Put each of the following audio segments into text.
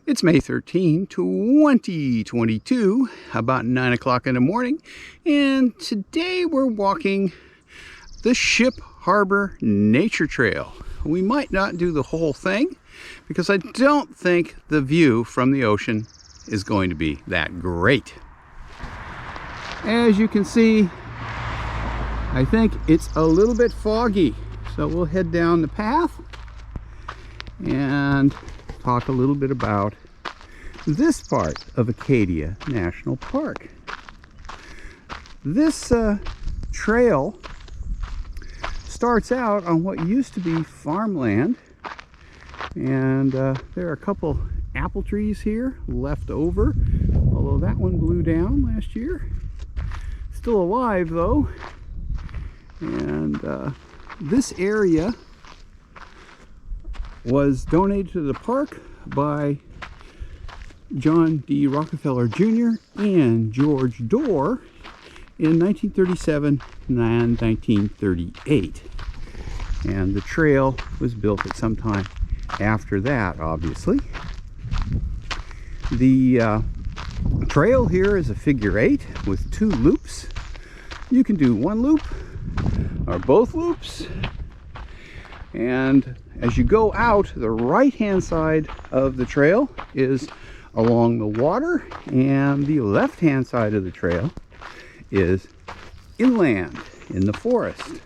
It's May 13, 2022, about 9 o'clock in the morning, and today we're walking the Ship Harbor Nature Trail. We might not do the whole thing because I don't think the view from the ocean is going to be that great. As you can see, I think it's a little bit foggy, so we'll head down the path and talk a little bit about this part of Acadia National Park. This trail starts out on what used to be farmland, and there are a couple apple trees here left over, although that one blew down last year. Still alive though, and this area was donated to the park by John D. Rockefeller Jr. and George Dorr in 1937 and 1938. And the trail was built at some time after that, obviously. The trail here is a figure 8 with 2 loops. You can do one loop or both loops. And as you go out, the right-hand side of the trail is along the water, and the left-hand side of the trail is inland in the forest.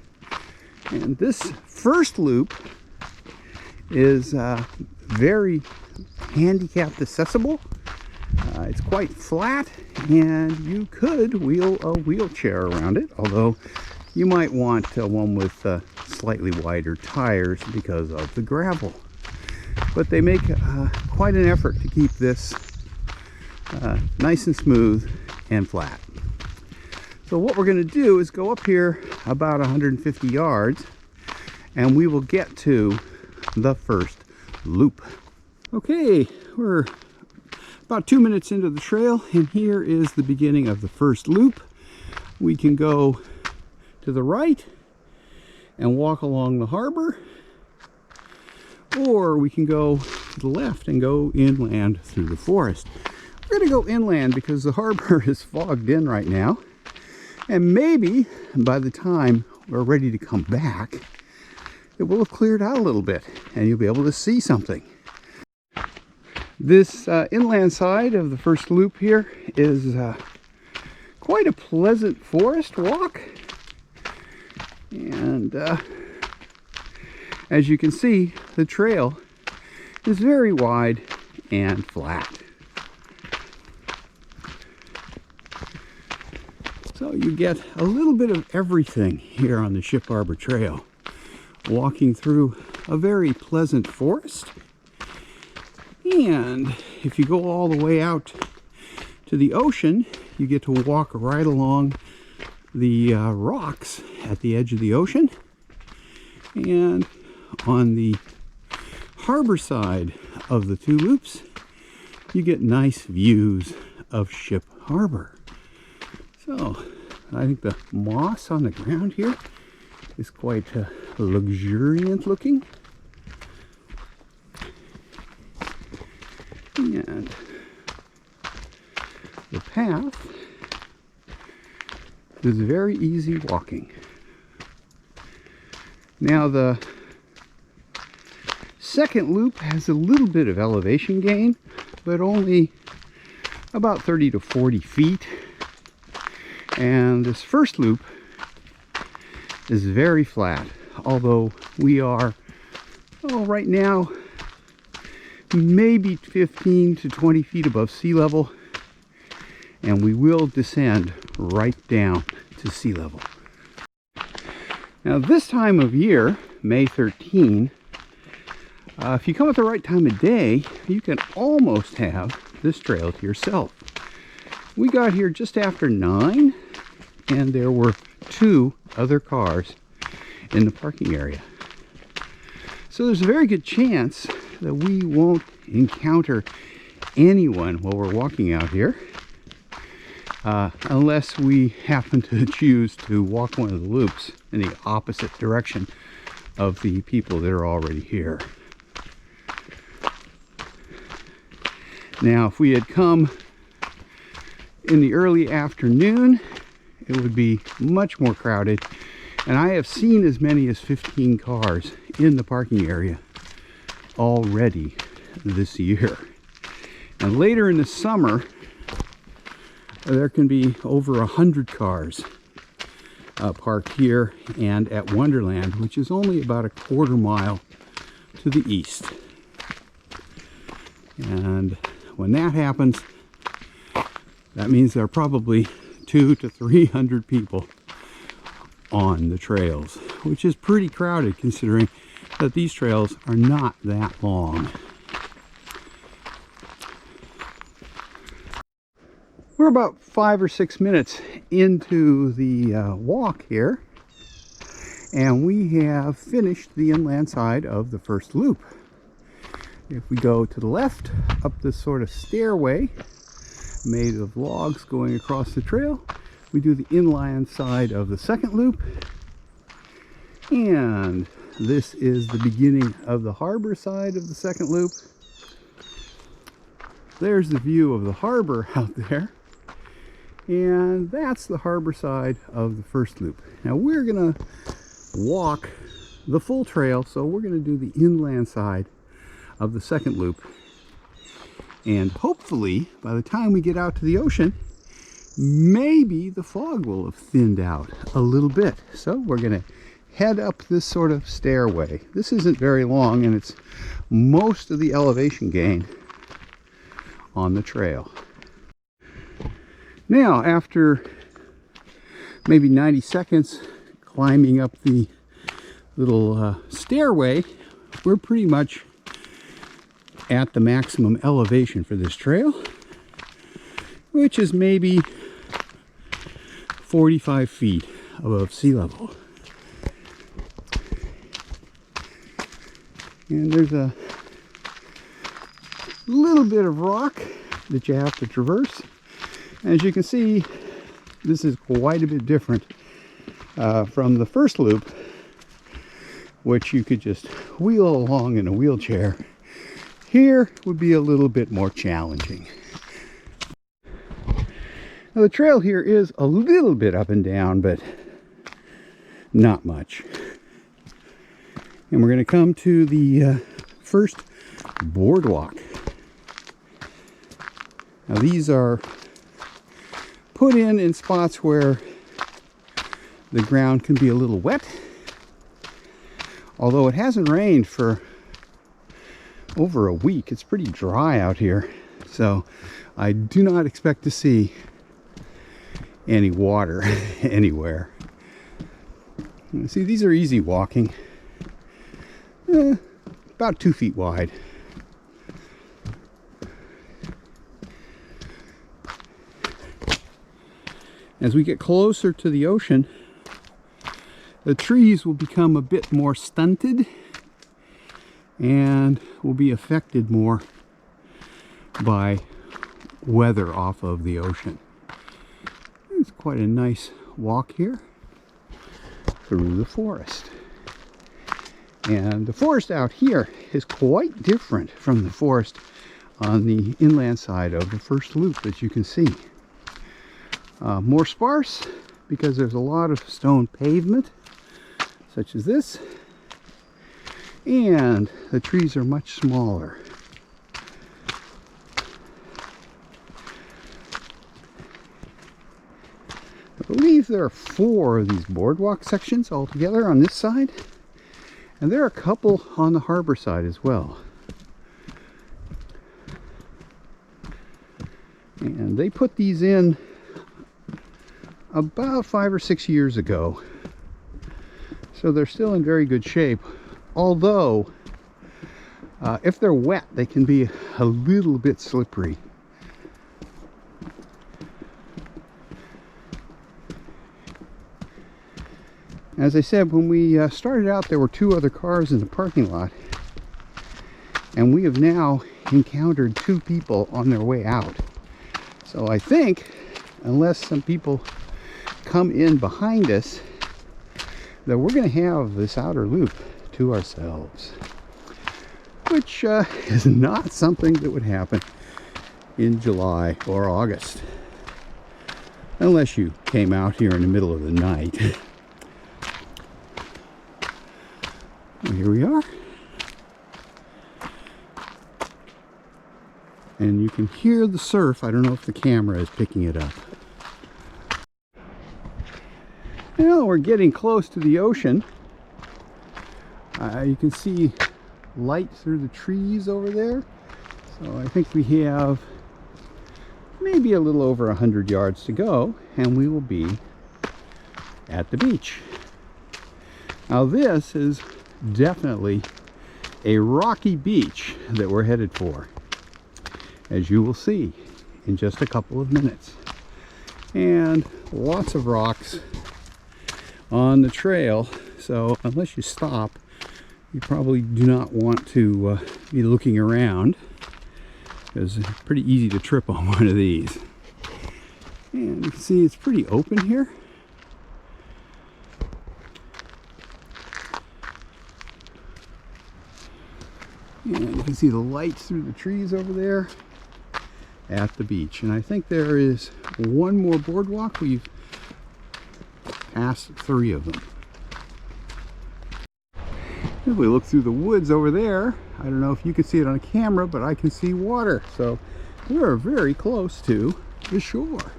And this first loop is very handicapped accessible. It's quite flat, and you could wheel a wheelchair around it, although you might want one with slightly wider tires because of the gravel. But they make quite an effort to keep this nice and smooth and flat. So what we're going to do is go up here about 150 yards, and we will get to the first loop. Okay, we're about 2 minutes into the trail, and here is the beginning of the first loop. We can go to the right and walk along the harbor, or we can go to the left and go inland through the forest. We're going to go inland because the harbor is fogged in right now, and maybe by the time we're ready to come back, it will have cleared out a little bit and you'll be able to see something. This inland side of the first loop here is quite a pleasant forest walk, and as you can see, the trail is very wide and flat. So you get a little bit of everything here on the Ship Harbor Trail, walking through a very pleasant forest. And if you go all the way out to the ocean, you get to walk right along the rocks at the edge of the ocean. And on the harbor side of the 2 loops, you get nice views of Ship Harbor. So I think the moss on the ground here is quite luxuriant looking. And the path is very easy walking. Now the second loop has a little bit of elevation gain, but only about 30 to 40 feet. And this first loop is very flat, although we are, right now, maybe 15 to 20 feet above sea level, and we will descend right down to sea level. Now this time of year, May 13, if you come at the right time of day, you can almost have this trail to yourself. We got here just after 9, and there were 2 other cars in the parking area. So there's a very good chance that we won't encounter anyone while we're walking out here, unless we happen to choose to walk one of the loops in the opposite direction of the people that are already here. Now, if we had come in the early afternoon, it would be much more crowded. And I have seen as many as 15 cars in the parking area already this year. And later in the summer, there can be over 100 cars parked here and at Wonderland, which is only about a quarter mile to the east. And when that happens, that means there are probably 200 to 300 people on the trails, which is pretty crowded considering that these trails are not that long. We're about 5 or 6 minutes into the walk here, and we have finished the inland side of the first loop. If we go to the left, up this sort of stairway made of logs going across the trail, we do the inland side of the second loop. And this is the beginning of the harbor side of the second loop. There's the view of the harbor out there. And that's the harbor side of the first loop. Now we're gonna walk the full trail, so we're gonna do the inland side of the second loop. And hopefully, by the time we get out to the ocean, maybe the fog will have thinned out a little bit. So we're gonna head up this sort of stairway. This isn't very long, and it's most of the elevation gain on the trail. Now, after maybe 90 seconds climbing up the little stairway, we're pretty much at the maximum elevation for this trail, which is maybe 45 feet above sea level. And there's a little bit of rock that you have to traverse. As you can see, this is quite a bit different from the first loop, which you could just wheel along in a wheelchair. Here would be a little bit more challenging. Now, the trail here is a little bit up and down, but not much. And we're going to come to the first boardwalk. Now, these are put in spots where the ground can be a little wet. Although it hasn't rained for over a week, it's pretty dry out here. So I do not expect to see any water anywhere. See, these are easy walking. About 2 feet wide. As we get closer to the ocean, the trees will become a bit more stunted and will be affected more by weather off of the ocean. It's quite a nice walk here through the forest. And the forest out here is quite different from the forest on the inland side of the first loop, as you can see. More sparse because there's a lot of stone pavement, such as this, and the trees are much smaller. I believe there are 4 of these boardwalk sections altogether on this side, and there are a couple on the harbor side as well. And they put these in about 5 or 6 years ago, so they're still in very good shape, although if they're wet they can be a little bit slippery. As I said, when we started out, there were 2 other cars in the parking lot, and we have now encountered 2 people on their way out. So I think, unless some people come in behind us, that we're going to have this outer loop to ourselves, which is not something that would happen in July or August, unless you came out here in the middle of the night. Well, here we are, and you can hear the surf. I don't know if the camera is picking it up. Well, we're getting close to the ocean. You can see light through the trees over there. So I think we have maybe a little over 100 yards to go, and we will be at the beach. Now this is definitely a rocky beach that we're headed for, as you will see in just a couple of minutes. And lots of rocks on the trail, so unless you stop, you probably do not want to be looking around, because it's pretty easy to trip on one of these. And you can see it's pretty open here. And you can see the lights through the trees over there at the beach. And I think there is one more boardwalk. We've passed 3 of them. If we look through the woods over there, I don't know if you can see it on camera, but I can see water. So we're very close to the shore.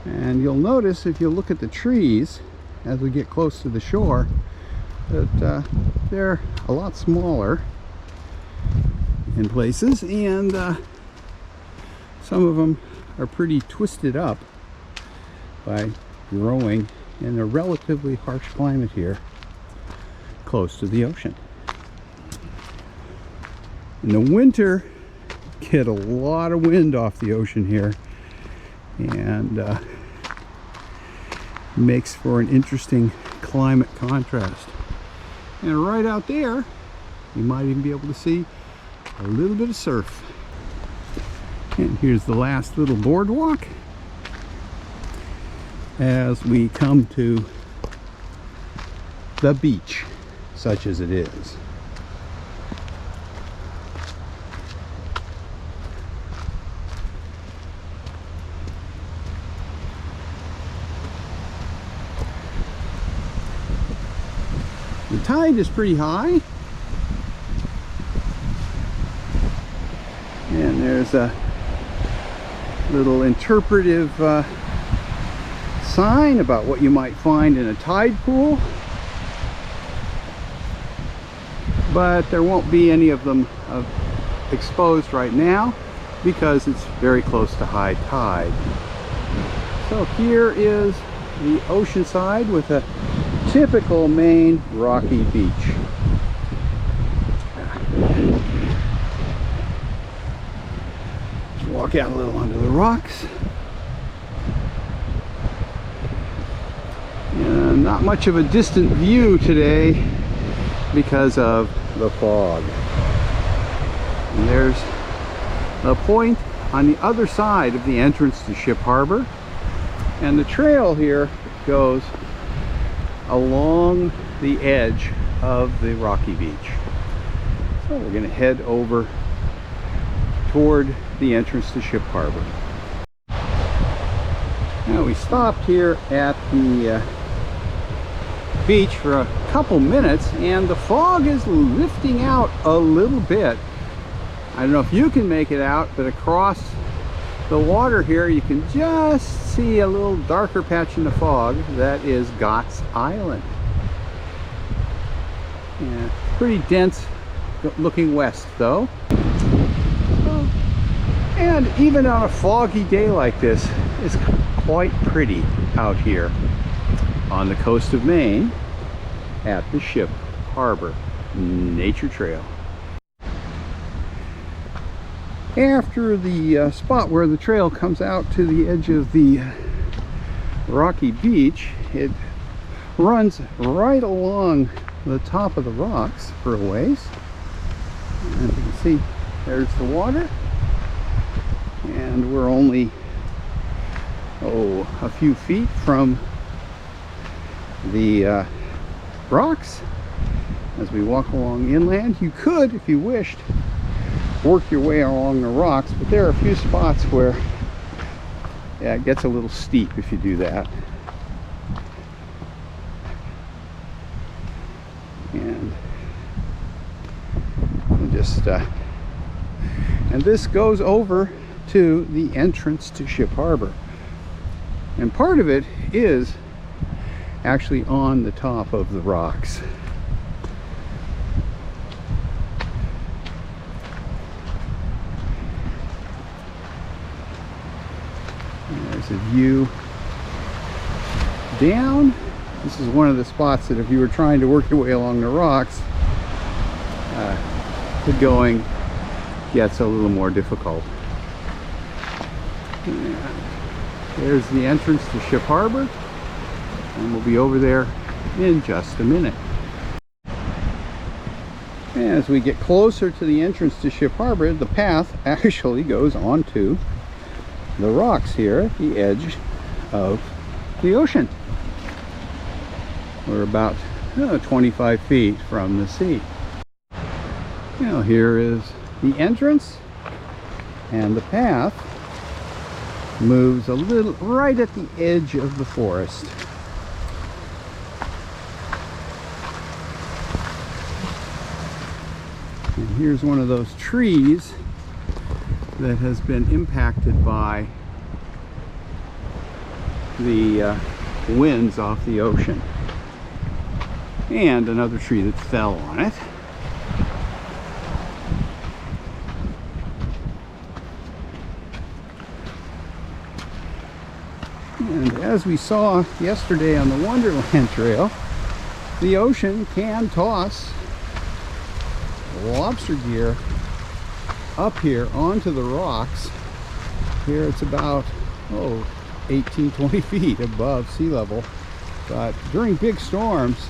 And you'll notice if you look at the trees as we get close to the shore that they're a lot smaller in places, and some of them are pretty twisted up by growing in a relatively harsh climate here close to the ocean. In the winter, get a lot of wind off the ocean here, and makes for an interesting climate contrast. And right out there, you might even be able to see a little bit of surf. And here's the last little boardwalk as we come to the beach, such as it is. The tide is pretty high, and there's a little interpretive sign about what you might find in a tide pool, but there won't be any of them exposed right now because it's very close to high tide. So here is the ocean side with a typical Maine rocky beach. Walk out a little under the rocks. Not much of a distant view today because of the fog. And there's a point on the other side of the entrance to Ship Harbor, and the trail here goes along the edge of the rocky beach. So we're going to head over toward the entrance to Ship Harbor. Now we stopped here at the beach for a couple minutes, and the fog is lifting out a little bit. I don't know if you can make it out, but across the water here you can just see a little darker patch in the fog. That is Gott's Island. Yeah, pretty dense looking west though. And even on a foggy day like this, it's quite pretty out here on the coast of Maine at the Ship Harbor Nature Trail. After the spot where the trail comes out to the edge of the rocky beach, it runs right along the top of the rocks for a ways. And you can see there's the water, and we're only a few feet from the rocks as we walk along inland. You could, if you wished, work your way along the rocks, but there are a few spots where, yeah, it gets a little steep if you do that. And just and this goes over to the entrance to Ship Harbor, and part of it is actually on the top of the rocks. And there's a view down. This is one of the spots that if you were trying to work your way along the rocks, the going gets a little more difficult. And there's the entrance to Ship Harbor, and we'll be over there in just a minute. As we get closer to the entrance to Ship Harbor, the path actually goes onto the rocks here at the edge of the ocean. We're about 25 feet from the sea. Now here is the entrance, and the path moves a little right at the edge of the forest. And here's one of those trees that has been impacted by the winds off the ocean, and another tree that fell on it. And as we saw yesterday on the Wonderland Trail, the ocean can toss lobster gear up here onto the rocks. Here it's about 18-20 feet above sea level, but during big storms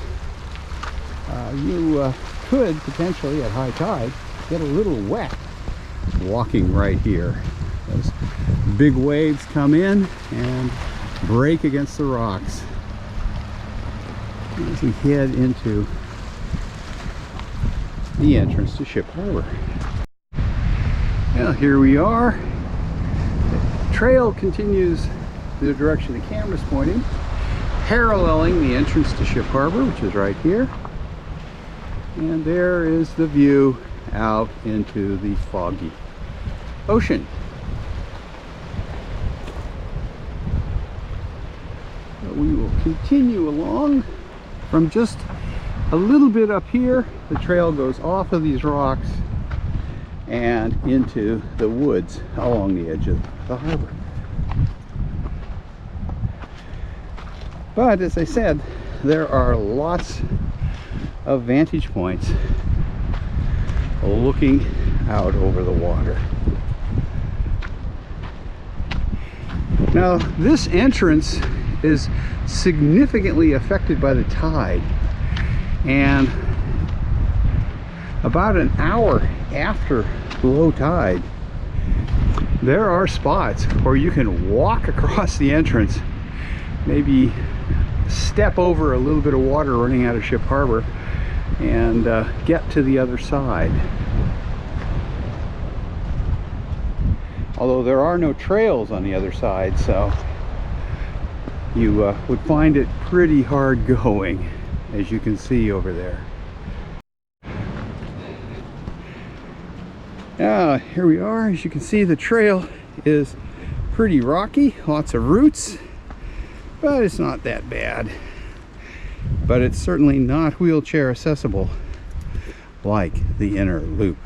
you could potentially at high tide get a little wet walking right here. Those big waves come in and break against the rocks as we head into the entrance to Ship Harbor. Well, here we are. The trail continues the direction the camera's pointing, paralleling the entrance to Ship Harbor, which is right here. And there is the view out into the foggy ocean. We will continue along from just a little bit up here. The trail goes off of these rocks and into the woods along the edge of the harbor. But as I said, there are lots of vantage points looking out over the water. Now, this entrance is significantly affected by the tide, and about an hour after low tide, there are spots where you can walk across the entrance, maybe step over a little bit of water running out of Ship Harbor, and get to the other side. Although there are no trails on the other side, so you would find it pretty hard going, as you can see over there. Here we are. As you can see, the trail is pretty rocky, lots of roots, but it's not that bad. But it's certainly not wheelchair accessible like the inner loop.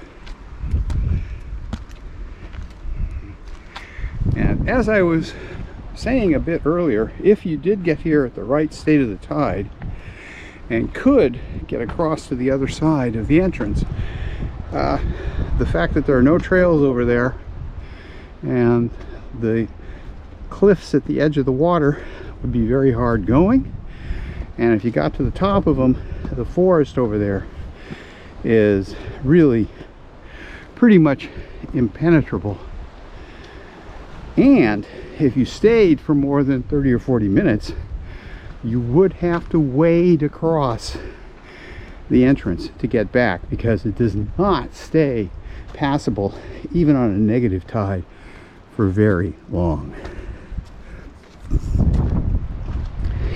And as I was saying a bit earlier, if you did get here at the right state of the tide and could get across to the other side of the entrance, the fact that there are no trails over there and the cliffs at the edge of the water would be very hard going, and if you got to the top of them, the forest over there is really pretty much impenetrable. And if you stayed for more than 30 or 40 minutes, you would have to wade across the entrance to get back, because it does not stay passable even on a negative tide for very long.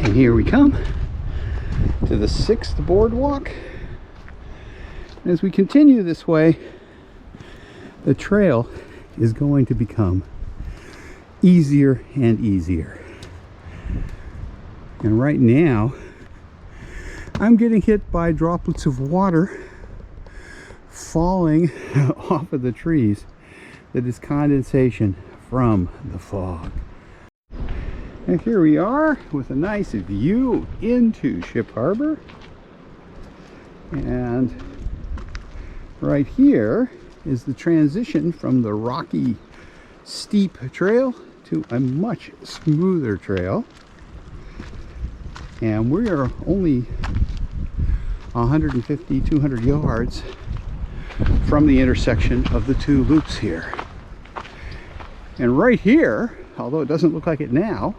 And here we come to the Sixth Boardwalk. As we continue this way, the trail is going to become easier and easier. And right now, I'm getting hit by droplets of water falling off of the trees. That is condensation from the fog. And here we are with a nice view into Ship Harbor. And right here is the transition from the rocky, steep trail to a much smoother trail. And we are only 150, 200 yards from the intersection of the two loops here. And right here, although it doesn't look like it now,